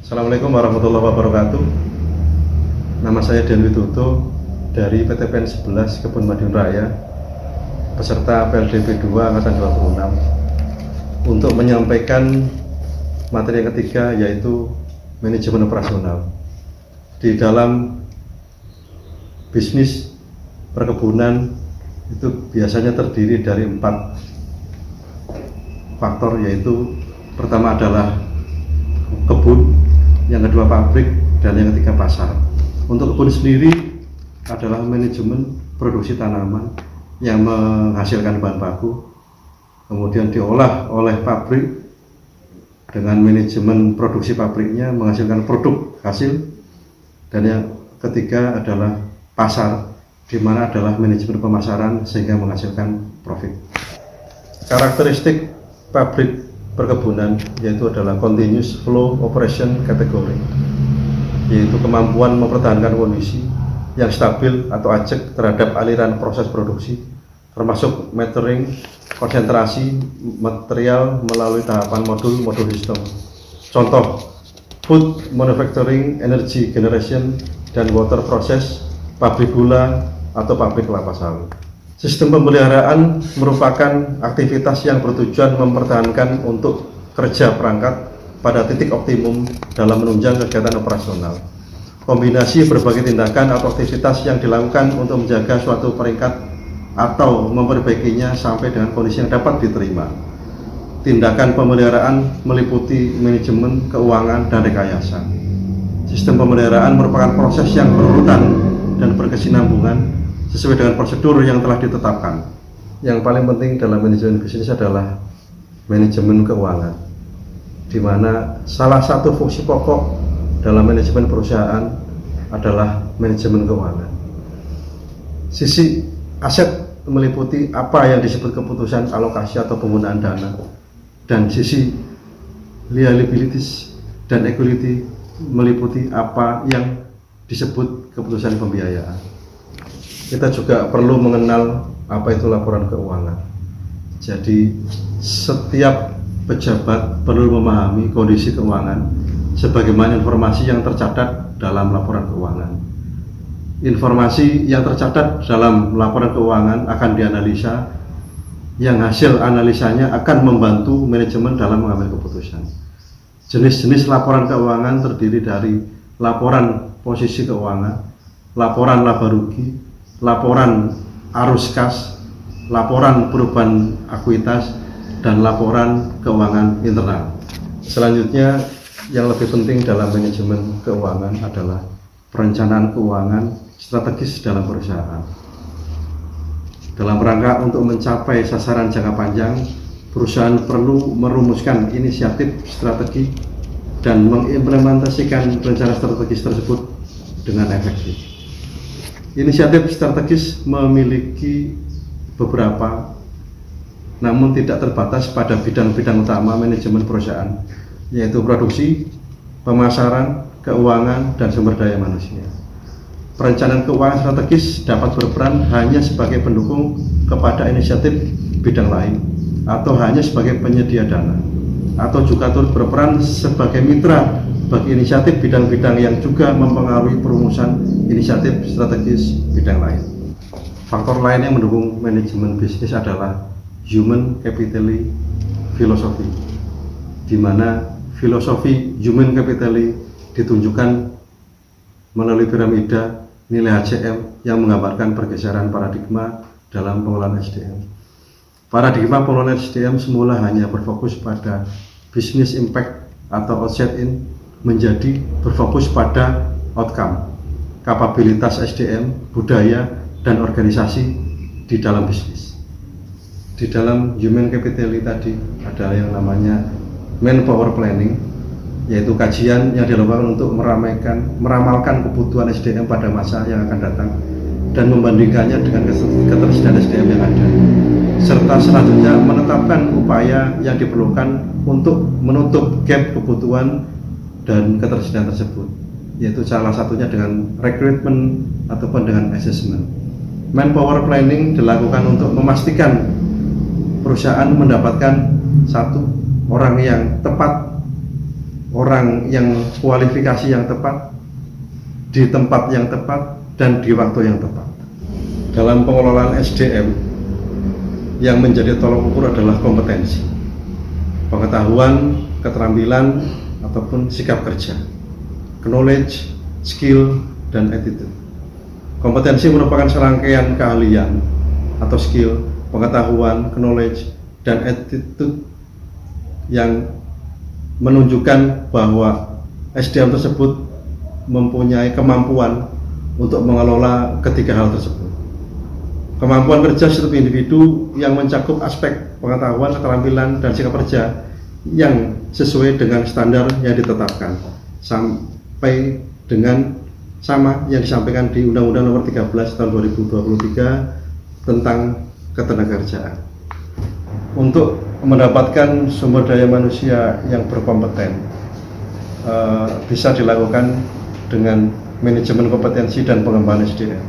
Assalamualaikum warahmatullahi wabarakatuh. Nama saya Dan Widodo dari PT PN 11 Kebun Madiun Raya, peserta PLDP 2 Angkatan 26, untuk menyampaikan materi yang ketiga, yaitu manajemen operasional. Di dalam bisnis perkebunan itu biasanya terdiri dari 4 faktor, yaitu pertama adalah kebun, yang kedua pabrik, dan yang ketiga pasar. Untuk kebun sendiri adalah manajemen produksi tanaman yang menghasilkan bahan baku, kemudian diolah oleh pabrik dengan manajemen produksi pabriknya menghasilkan produk hasil, dan yang ketiga adalah pasar, di mana adalah manajemen pemasaran sehingga menghasilkan profit. Karakteristik pabrik perkebunan yaitu adalah continuous flow operation kategori, yaitu kemampuan mempertahankan kondisi yang stabil atau ajak terhadap aliran proses produksi, termasuk metering konsentrasi material melalui tahapan modul sistem. Contoh, food manufacturing, energy generation, dan water process, pabrik gula atau pabrik kelapa sawit. Sistem pemeliharaan merupakan aktivitas yang bertujuan mempertahankan untuk kerja perangkat pada titik optimum dalam menunjang kegiatan operasional. Kombinasi berbagai tindakan atau aktivitas yang dilakukan untuk menjaga suatu peringkat atau memperbaikinya sampai dengan kondisi yang dapat diterima. Tindakan pemeliharaan meliputi manajemen, keuangan, dan rekayasa. Sistem pemeliharaan merupakan proses yang berurutan dan berkesinambungan sesuai dengan prosedur yang telah ditetapkan. Yang paling penting dalam manajemen bisnis adalah manajemen keuangan, di mana salah satu fungsi pokok dalam manajemen perusahaan adalah manajemen keuangan. Sisi aset meliputi apa yang disebut keputusan alokasi atau penggunaan dana, dan sisi liabilities dan equity meliputi apa yang disebut keputusan pembiayaan. Kita juga perlu mengenal apa itu laporan keuangan. Jadi setiap pejabat perlu memahami kondisi keuangan sebagaimana informasi yang tercatat dalam laporan keuangan. Informasi yang tercatat dalam laporan keuangan akan dianalisa, yang hasil analisanya akan membantu manajemen dalam mengambil keputusan. Jenis-jenis laporan keuangan terdiri dari laporan posisi keuangan, laporan laba rugi, laporan arus kas, laporan perubahan akuitas, dan laporan keuangan internal. Selanjutnya, yang lebih penting dalam manajemen keuangan adalah perencanaan keuangan strategis dalam perusahaan. Dalam rangka untuk mencapai sasaran jangka panjang, perusahaan perlu merumuskan inisiatif strategi dan mengimplementasikan rencana strategis tersebut dengan efektif. Inisiatif strategis memiliki beberapa, namun tidak terbatas pada bidang-bidang utama manajemen perusahaan, yaitu produksi, pemasaran, keuangan, dan sumber daya manusia. Perencanaan keuangan strategis dapat berperan hanya sebagai pendukung kepada inisiatif bidang lain, atau hanya sebagai penyedia dana, atau juga turut berperan sebagai mitra bagi inisiatif bidang-bidang yang juga mempengaruhi perumusan inisiatif strategis bidang lain. Faktor lain yang mendukung manajemen bisnis adalah human capital philosophy, di mana filosofi human capital ditunjukkan melalui piramida nilai HCM yang menggambarkan pergeseran paradigma dalam pengelolaan SDM. Paradigma pengelolaan SDM semula hanya berfokus pada business impact atau outside in, menjadi berfokus pada outcome, kapabilitas SDM, budaya, dan organisasi di dalam bisnis. Di dalam human capital tadi ada yang namanya manpower planning, yaitu kajian yang dilakukan untuk meramalkan kebutuhan SDM pada masa yang akan datang dan membandingkannya dengan ketersediaan SDM yang ada, serta selanjutnya menetapkan upaya yang diperlukan untuk menutup gap kebutuhan dan ketersediaan tersebut, yaitu salah satunya dengan recruitment ataupun dengan assessment. Manpower planning dilakukan untuk memastikan perusahaan mendapatkan satu orang yang tepat orang yang kualifikasi yang tepat, di tempat yang tepat, dan di waktu yang tepat. Dalam pengelolaan SDM, yang menjadi tolok ukur adalah kompetensi, pengetahuan, keterampilan, ataupun sikap kerja, knowledge, skill, dan attitude. Kompetensi merupakan serangkaian keahlian atau skill, pengetahuan, knowledge, dan attitude yang menunjukkan bahwa SDM tersebut mempunyai kemampuan untuk mengelola ketiga hal tersebut. Kemampuan kerja setiap individu yang mencakup aspek pengetahuan, keterampilan, dan sikap kerja yang sesuai dengan standar yang ditetapkan sampai dengan sama yang disampaikan di Undang-Undang Nomor 13 Tahun 2023 tentang Ketenagakerjaan. Untuk mendapatkan sumber daya manusia yang berkompeten bisa dilakukan dengan manajemen kompetensi dan pengembangan SDM,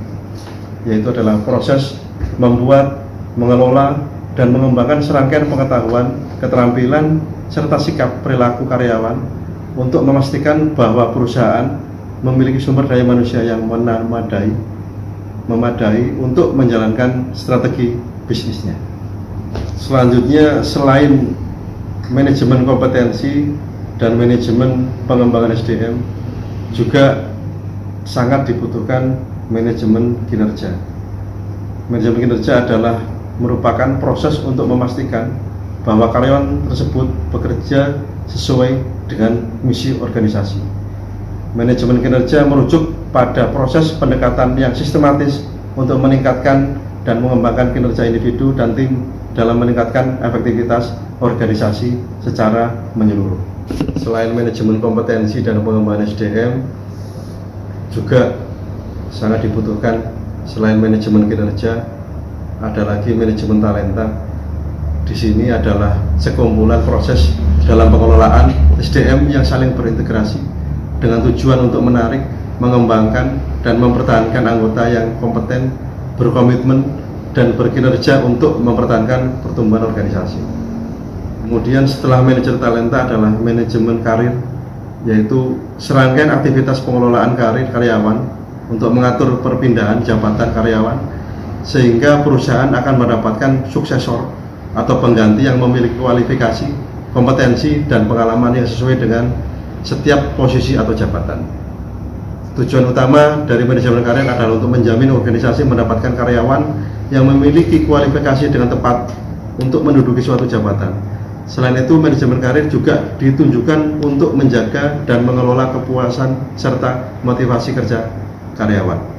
yaitu adalah proses membuat, mengelola, dan mengembangkan serangkaian pengetahuan, keterampilan, serta sikap perilaku karyawan untuk memastikan bahwa perusahaan memiliki sumber daya manusia yang memadai untuk menjalankan strategi bisnisnya. Selanjutnya, selain manajemen kompetensi dan manajemen pengembangan SDM, juga sangat dibutuhkan manajemen kinerja. Manajemen kinerja adalah merupakan proses untuk memastikan bahwa karyawan tersebut bekerja sesuai dengan misi organisasi. Manajemen kinerja merujuk pada proses pendekatan yang sistematis untuk meningkatkan dan mengembangkan kinerja individu dan tim dalam meningkatkan efektivitas organisasi secara menyeluruh. Selain manajemen kompetensi dan pengembangan SDM, juga sangat dibutuhkan selain manajemen kinerja, ada lagi manajemen talenta. Di sini adalah sekumpulan proses dalam pengelolaan SDM yang saling berintegrasi dengan tujuan untuk menarik, mengembangkan, dan mempertahankan anggota yang kompeten, berkomitmen, dan berkinerja untuk mempertahankan pertumbuhan organisasi. Kemudian setelah manajer talenta adalah manajemen karir, yaitu serangkaian aktivitas pengelolaan karir karyawan untuk mengatur perpindahan jabatan karyawan sehingga perusahaan akan mendapatkan suksesor atau pengganti yang memiliki kualifikasi, kompetensi, dan pengalaman yang sesuai dengan setiap posisi atau jabatan. Tujuan utama dari manajemen karir adalah untuk menjamin organisasi mendapatkan karyawan yang memiliki kualifikasi dengan tepat untuk menduduki suatu jabatan. Selain itu, manajemen karir juga ditunjukkan untuk menjaga dan mengelola kepuasan serta motivasi kerja karyawan.